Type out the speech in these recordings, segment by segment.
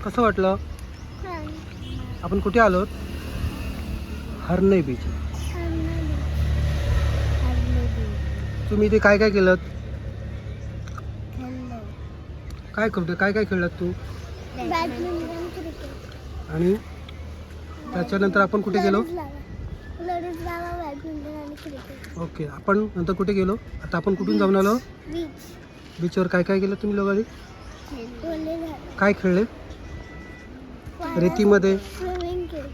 कसं वाटलं? छान. आपण कुठे आलोत? हर्णे बीच. तुम्ही इथे काय काय केलं? काय करतो? काय काय खेळलात तू? बॅडमिंटन, क्रिकेट आणि त्याच्यानंतर आपण कुठे गेलो? लढत लावा, बॅडमिंटन आणि क्रिकेट. ओके, आपण नंतर कुठे गेलो? आता आपण कुठून जाऊन आलो? बीच बीचवर काय काय केलं तुम्ही लोकांनी? खेळले, काय खेळले? रेतीमध्ये. स्विमिंग केली,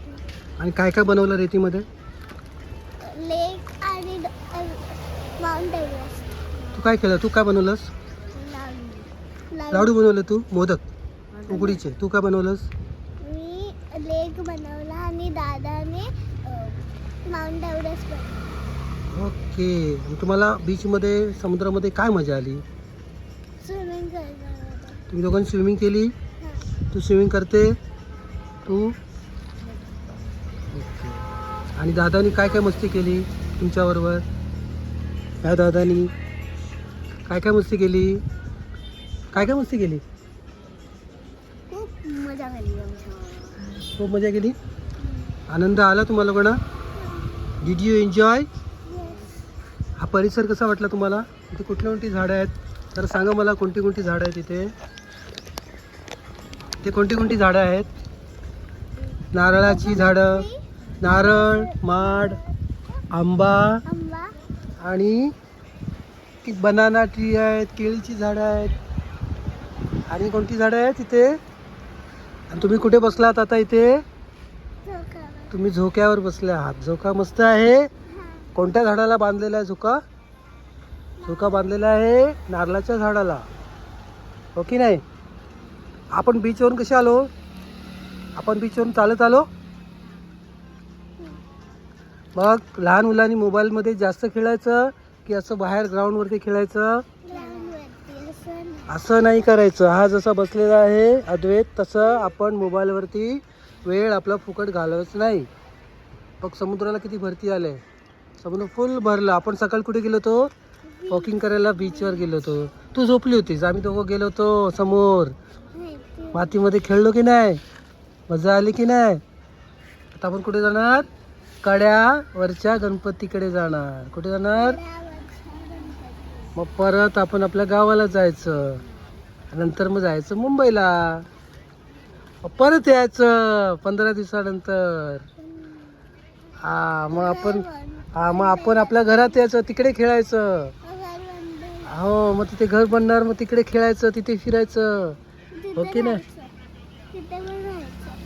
आणि काय काय बनवलं रेतीमध्ये? लेक आणि माउंट एव्हरेस्ट. तू काय केलं? तू काय बनवलंस? लाडू बनवले तू? मोदक उकडीचे. तू काय बनवलंस? मी लेक बनवला आणि दादाने माउंट एव्हरेस्ट बनवला. ओके. आणि तुम्हाला बीचमध्ये, समुद्रामध्ये काय मजा आली? स्विमिंग करणार. तुम्ही दोघांनी स्विमिंग केली? हां. तू स्विमिंग करते? तू? ओके. आणि दादानी काय काय मस्ती केली तुमच्याबरोबर? ह्या दादानी काय काय मस्ती केली? काय काय मस्ती केली? खूप मजा केली आमच्या. खूप मजा केली? आनंद आला तुम्हाला कोणा? Did you enjoy? हा परिसर कसा वाटला तुम्हाला? इथे कुठली कोणती झाडं आहेत? तर सांगा मला, कोणती कोणती झाडं आहेत इथे? इथे कोणती कोणती झाडं आहेत? नारळाची झाडं, नारळ, माड, आंबा आंबा, आणि ती बनाना ट्री आहेत, केळीची झाडं आहेत. आणि कोणती झाडं आहेत इथे? आणि तुम्ही कुठे बसलात आता इथे? चौका. तुम्ही झोक्यावर बसले आहात. झोका मस्त आहे. कोणत्या झाडाला बांधलेला आहे झोका? झोका बांधलेला आहे नारळाच्या झाडाला, हो की नाही? आपण बीचवरून कसे आलो? आपण बीचवरून चालत आलो. मग लहान मुलांनी मोबाईलमध्ये जास्त खेळायचं की असं बाहेर ग्राउंडवरती खेळायचं? असं नाही करायचं. हा जसा बसलेला आहे अद्वैत, तसं आपण मोबाईलवरती वेळ आपला फुकट घालवायचं नाही. बघ समुद्राला किती भरती आले. समुद्र फुल भरलं. आपण सकाळी कुठे गेलो होतो? वॉकिंग करायला बीचवर गेलो होतो. तू झोपली होतीस. आम्ही दोघं गेलो होतो समोर. मातीमध्ये खेळलो की नाही? मजा आली की नाही? आता आपण कुठे जाणार? कड्यावरच्या गणपतीकडे जाणार. कुठे जाणार? मग परत आपण आपल्या गावाला जायचं. नंतर मग जायचं मुंबईला. परत यायचं 15 दिवसानंतर. मग आपण आपल्या घरात यायचं, तिकडे खेळायचं. हो, मग तिथे घर बनणार, मग तिकडे खेळायचं, तिथे फिरायचं, हो की नाही?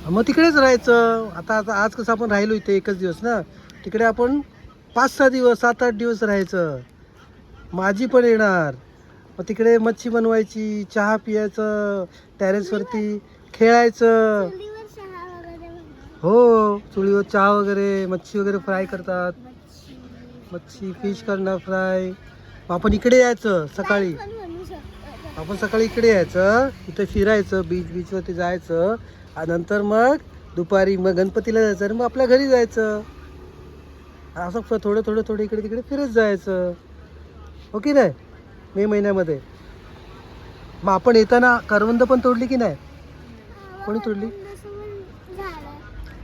मग तिकडेच राहायचं. आता आज कसं आपण राहिलो इथे एकच दिवस ना, तिकडे आपण 5-6 दिवस, 7-8 दिवस राहायचं. माझी पण येणार. मग तिकडे मच्छी बनवायची, चहा पियायचं, टेरेसवरती खेळायचं. हो, चुलीवर चहा वगैरे, मच्छी वगैरे फ्राय करतात. मच्छी, फिश करणार फ्राय. मग आपण इकडे यायचं सकाळी. आपण सकाळी इकडे यायचं, इथं फिरायचं, बीचवरती जायचं. आणि नंतर मग दुपारी मग गणपतीला जायचं आणि मग आपल्या घरी जायचं. असं थोडं इकडे तिकडे फिरत जायचं, हो की नाही? मे महिन्यामध्ये. मग आपण येताना करवंद पण तोडली की नाही? कोणी तोडली?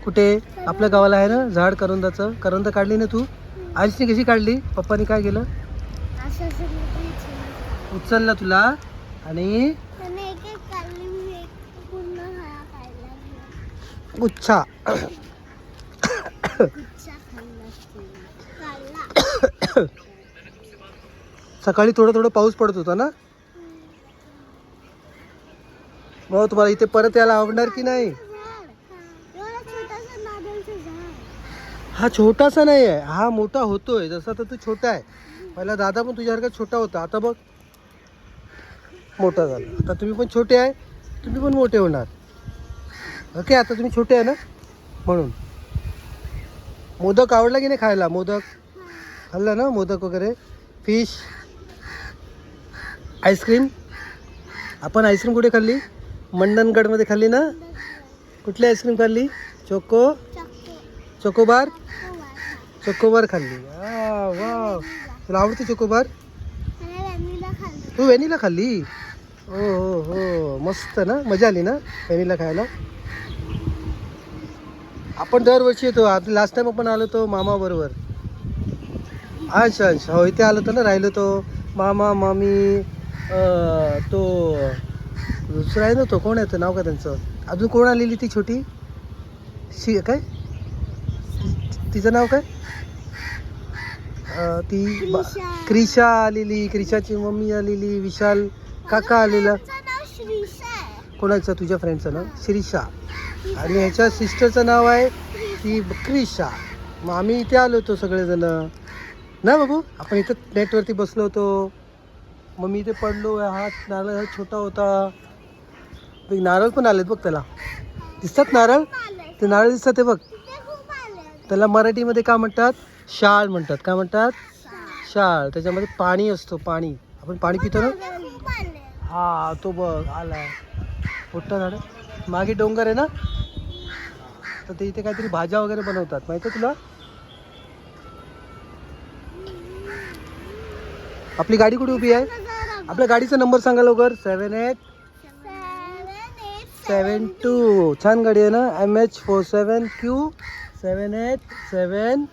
कुठे? आपल्या गावाला आहे ना झाड करवंदाचं. करवंद काढली ना तू? आईसनी कशी काढली? पप्पानी काय केलं? उचलला तुला आणि गुच्छा. सकाळी थोडं पाऊस पडत होता ना. मग तुम्हाला इथे परत यायला आवडणार की नाही? हा छोटासा नाही आहे, हा मोठा होतोय. जसा तर तू छोटा आहे. पहिला दादा पण तुझ्यासारखा छोटा होता, आता बघ मोठा झाला. आता तुम्ही पण छोटे आहे, तुम्ही पण मोठे होणार. ओके, आता तुम्ही छोटे आहे ना, म्हणून. मोदक आवडला की नाही खायला? मोदक खाल्ला ना? मोदक वगैरे, फिश, आईस्क्रीम. आपण आईस्क्रीम कुठे खाल्ली? मंडणगडमध्ये खाल्ली ना. कुठली आईस्क्रीम खाल्ली? चोकोबार खाल्ली. वा, तुला आवडते चोकोबार? तू व्हॅनिला खाल्ली? हो हो हो मस्त ना, मजा आली ना व्हॅनिला खायला. आपण दरवर्षी येतो. लास्ट टाइम आपण आलो तो मामा बरोबर. अच्छा अच्छा, हो इथे आलो होतो ना, राहिलो तो मामा मामी. तो दुसरा आहे ना, तो कोण आहे, नाव काय त्यांचं, अजून कोण आलेली ती छोटी काय, तिचं नाव काय, ती क्रिशा. क्रिशा आलेली, क्रिशाची मम्मी आलेली, विशाल काका आलेला. तिचं नाव श्रीशा आहे. कोणाचं, तुझ्या फ्रेंडचं नाव शिरीषा, आणि ह्याच्या सिस्टरचं नाव आहे ती क्रिशा. मग आम्ही इथे आलो होतो सगळेजण ना बाबू. आपण इथं नेटवरती बसलो होतो. मग मी इथे पडलो. हा नारळ हा छोटा होता. बघ, नारळ पण आलेत बघ त्याला, दिसतात नारळ, आलंय. ते नारळ दिसतात ते बघ. तिथे खूप आले. त्याला मराठीमध्ये काय म्हणतात, शाळ म्हणतात. काय म्हणतात, शाळ. त्याच्यामध्ये पाणी असतो, पाणी, आपण पाणी पितो ना. खूप आले. हा तो बघ आलाय मोठा झाड. मागे डोंगर आहे ना, तर ते इथे काहीतरी भाज्या वगैरे बनवतात, माहिती आहे तुला. आपली गाडी कुठे उभी आहे, आपल्या गाडीचा नंबर सांगा लवकर. 7872. छान गाडी आहे ना, MH47Q 7872.